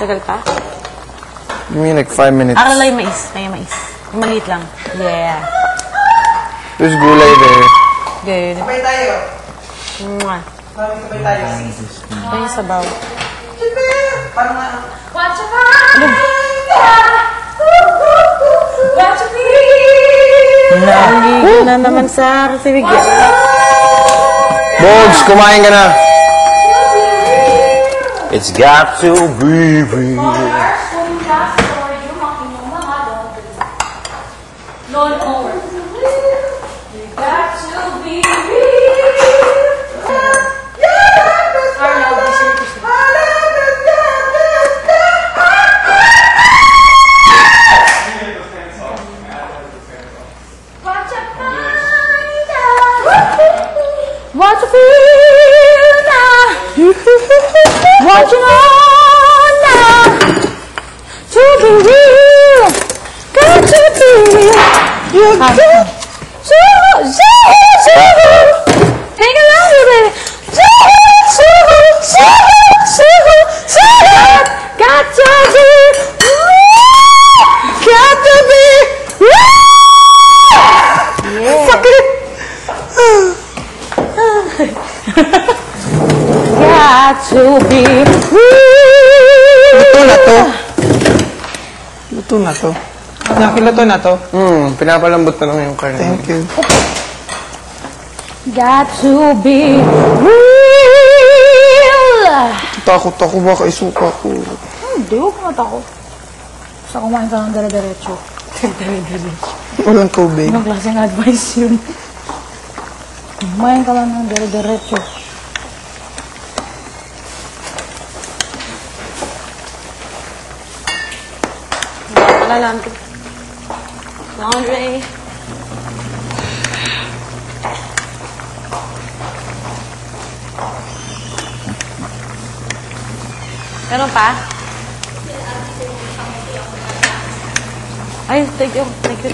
Tagal pa? Give me like 5 minutes. Akala lang yung mais. Yung mais. Yung maliit lang. Yeah. There's gulay there. Good. Sabay tayo. Mwah. Sabay tayo. Ito yung sabaw. Parang nga. Watch your Watch your Naligo na naman sa kasibig. Bogs, kumain ka na. It's got to be real. What you feel now? What you know now? To be real, got to be real. You got to take it out, baby. Got to be, got to be. Yeah. Fuck it. Got to be Luto na to. Luto na to. Nakiluto na to. Pinapalambot na lang yung karne. Thank you. Got to be real. Takot ako baka isuka ko. Hindi, huwag matakot. Basta kumain ka ng dire-diretso. Walang tubig. Anong klaseng advice yun? Kumain ka lang ng dire-diretso. Laundry. Laundry. Meron pa? Ay, thank you. Thank you.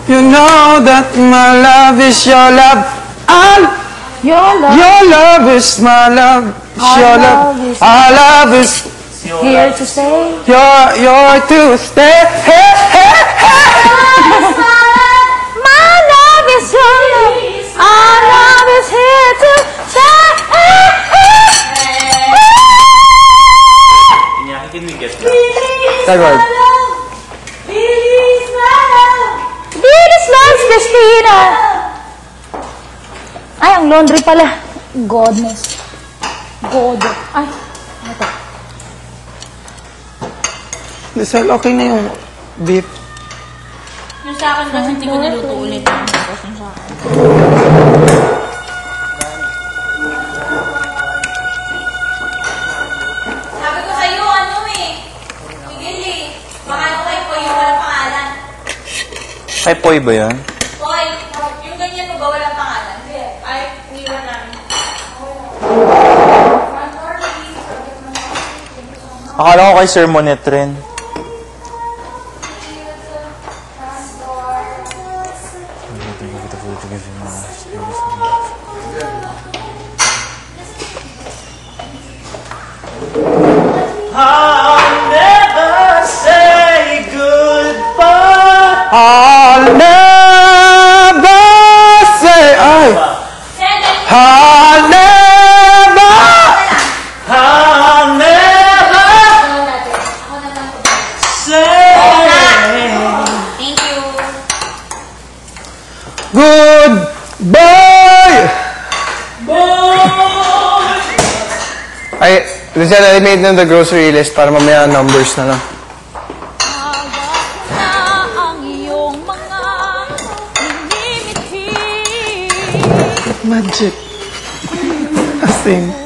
You know that my love is your love. Your love Your love is my love. It's your love. Our love is here to stay. your to stay. Hey, hey, hey. My love is your love. Our love is here to stay. Tagward. Bilis Lance Cristina. Ay, ang laundry pala. Godness. God. Ay, ano to? Lizelle, okay na yung beef. Yung sa akin kasi hindi ko niluto ulit. Tapos yung sa akin. Sabi ko sa'yo, ano eh. Miguel eh. Baka ano kay Poy yung walang pangalan. Kay Poy ba yan? Poy, yung ganyan mo ba walang pangalan? Ay, iniwan namin. Akala ko kay Sir Monet rin. I'll never say goodbye. I'll never say I'll never I'll never say Thank you. goodbye. Ay, Lizelle, I made na the grocery list para mamaya numbers na lang. ang iyong mga Magic. Asing.